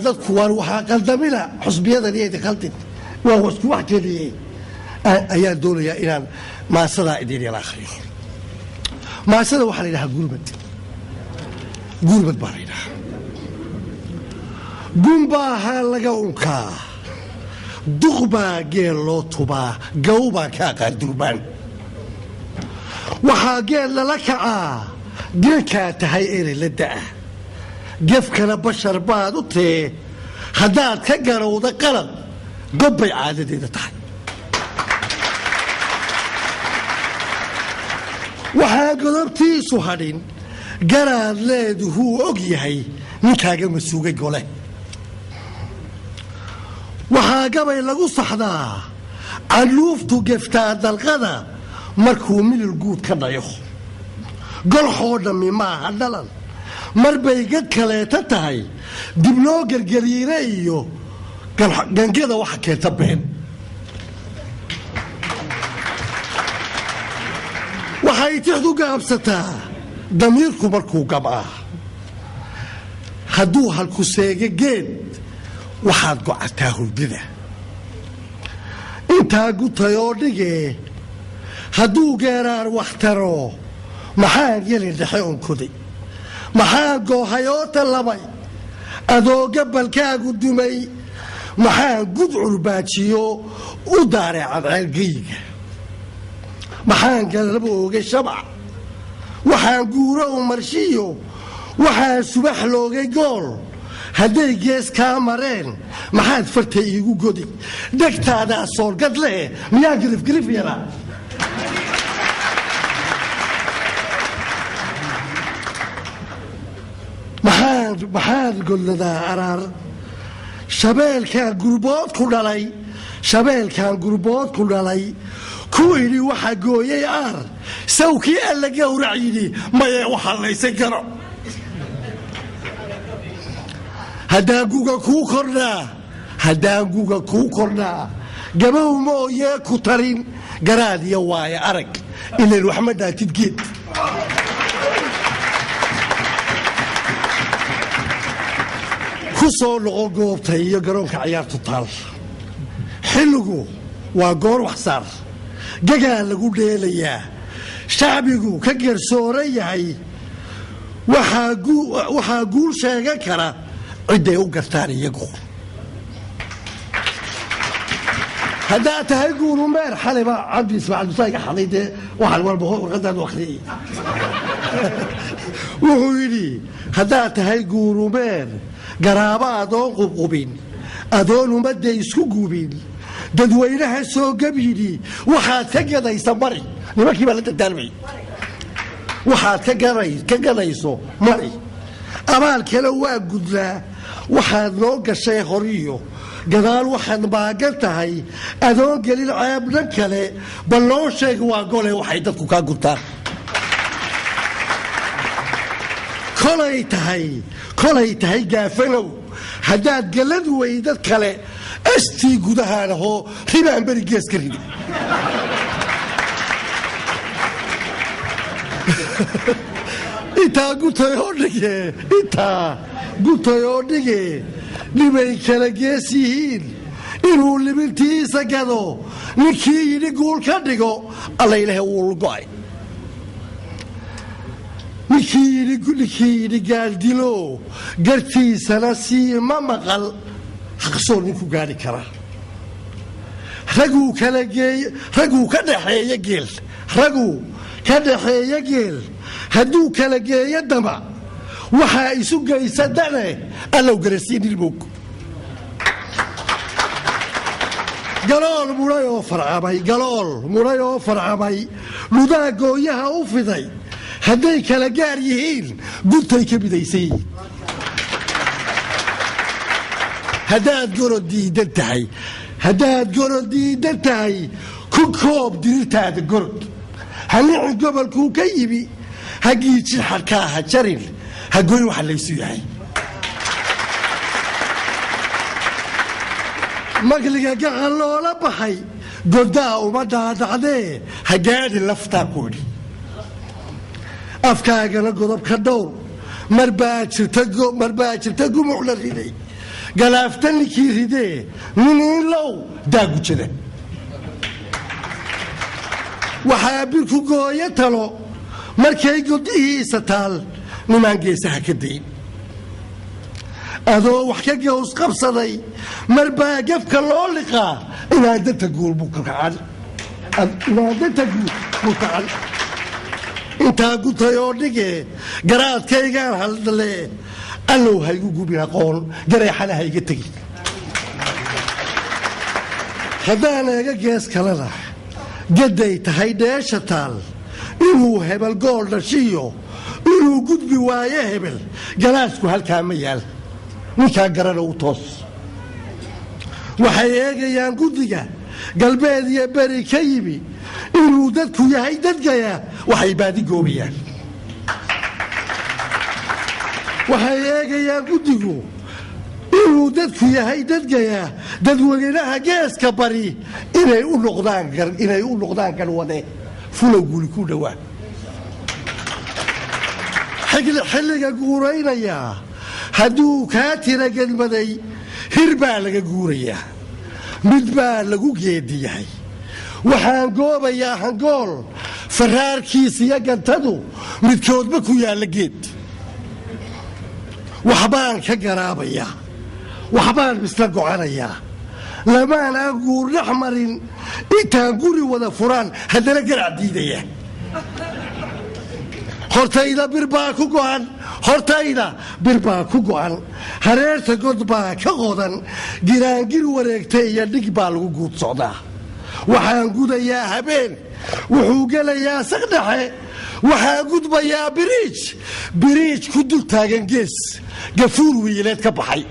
dadku waan waxa qaldamina xusbiyada niyada qaldan waa wasku wax kaliye ayaa doonaya inaan maasada idin ila akhriyo maasada waxa la yiraahdaa gurbad baa la yiraahdaa gumba laga unkaa duqba geelo tuba gawba ka qardurban waxa geel la kacaa geelka tahay la daa gefkana bashar baad u tee hadaad ka garowda qalad gobbay caadadeeda tahay waxaa godobtiisu hadhin garaad leeduhu og yahay ninkaaga masuugay gole waxaa gabay lagu saxdaa caluuftu geftaa dalqada markuu milil guud ka dhayo golxoo dhammi maaha dhalan marbay gad kaleeta tahay dib loo gergeriire iyo gangada waxa keenta been waxay tixdu gaabsataa damiirku markuu gabaa hadduu halku seega geed waxaad gocataa hurdida intaa gutayoo dhigee hadduu geeraar waxtaro maxaan yelin dhexe onkoday maxaan goohayoo tallamay adoo gabalkaagu dumay maxaan gudcur baajiyo u daaray cadceelgeyga maxaan galaba oogay shabac waxaan guuro u marshiyo waxaan subax loogay gool hadday gees kaa mareen maxaad fartay iigu godi dhegtaadaa soorgad leh miyaa girifgirif yaraa maxaad godladaa araar shabeelkaan gurbood ku dhalay ku idhi waxa gooyay aar sawkii alla gawrac yidhi mayee u hallaysan karo haddaan guga kuu kordhaa gabow mooyee ku tarin garaad iyo waaye arag ilan waxma dhaatid geed ku soo noqo goobta iyo garoonka ciyaartu taal xilligu waa goor waxsaar gagaa lagu dheelayaa shacbigu ka gersooran yahay waxaa guul sheegan kara cidday u gartaan iyagu haddaad tahay guurumeer xaliba cabdi ismaaciil musaaga xaday dee waxaan walba warqadaan u akhriyay wuxuu yidhi haddaad tahay guurumeer garaaba adoon qubqubin adoon ummadda isku gubin dadweynaha soo gab yidhi waxaad ka gadaysa mari nimankii baa la dardaalmay waxaad ka gadayso mari abaal kale waa gudlaa waxaad noo gashay horiyo gadaal waxaad maagan tahay adoon gelin ceebna kale bal loo sheeg waa gole waxay dadku kaa gurtaan kolay tahay gaafanow haddaad galad weydad kale astii gudahaanahoo ribaan beri gees ka ridi intaa gutayoo dhige dhibay kala gees yihiin inuu libintiisa gado ninkii yidhi guul ka dhigo allaylahe wuu go'ay ninkii yidhi gaaldilo gartiisana sii ma maqal haqsoo ninku gaadhi karaa raguu ka dhaxeeya geel hadduu kala geeyo dama waxaa isu geysa dane allow garasiin ilmog galool mudhay oo farcamay ludaa gooyaha u fiday hadday kala gaar yihiin guntay ka midaysan yihiin haddaad gorod diidan tahay ku koob dirirtaada gorod hanicin gobolkuu ka yimi hagiijin xadkaa ha jarin hagoyn waxa laysu yahay makliga gacan loola baxay godaa uma dhaadhacdee ha gaadhin laftaa ku idhi afkaagana godob ka dhowr mar baa jirta gumuc la riday galaaftanikii ridee niniinlow daagujada waxaa birku gooyo talo markay godihiisa taal nimaan geesaha ka dayn adoo wax ka gaws qabsaday marbaa gafka loo liqaa inaan danta guul buu kacan intaa gutay oo dhige garaadkaygaan haldale allow haygu gubi aqoon gareexana hayga tegin haddaan eega gees kalena gaday tahay dheesha taal inuu hebel gool dhashiyo inuu gudbi waayo hebel galaasku halkaa ma yaal ninkaa garana u toos waxay eegayaan guddiga galbeed iyo beri ka yimi inuu dadku yahay dadgaya waxay baadigoobayaan waxay eegayaan guddigu inuu dadku yahay dadgaya dadweynaha geeska bari inay u noqdaan garwade fulow guli ku dhowaa xilliga guuraynayaa hadduu kaa tira gedmaday hir baa laga guurayaa mid baa lagu geediyahay waxaan goobayaa hangool faraarkiis iyo gantadu midkoodba ku yaalla geed waxbaan ka garaabayaa waxbaan misla gocanayaa lamaan aan guur dhex marin intaan guri wada furaan haddana garac diidaya hortayda bir baa ku go'an hareerta god baa ka qodan giraangir wareegtay iyo dhig baa lagu guud socdaa waxaan gudayaa habeen wuxuu gelayaa saqdhexe waxaan gudbayaa biriij ku dul taagan gees gafuur wiileed ka baxay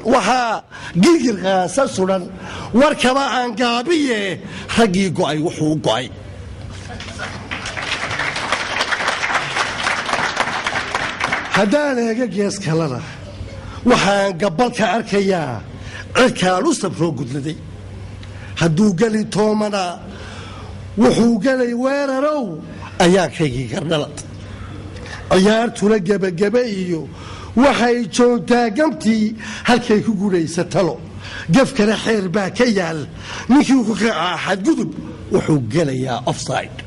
waxaa gigirqaasa sudan warkaba aan gaabiye raggii go'ay wuxuu go'ay haddaan eega gees kalena waxaan gabalka arkayaa cirkaan u sabroo gudladay hadduu geli toomana wuxuu gelay weerarow ayaa kaygii gardhalad ciyaartuna gebagebe iyo waxay joogtaa gamtii halkay ku gudhaysa talo gafkana xeer baa ka yaal ninkii ku kacaa xadgudub wuxuu gelayaa offside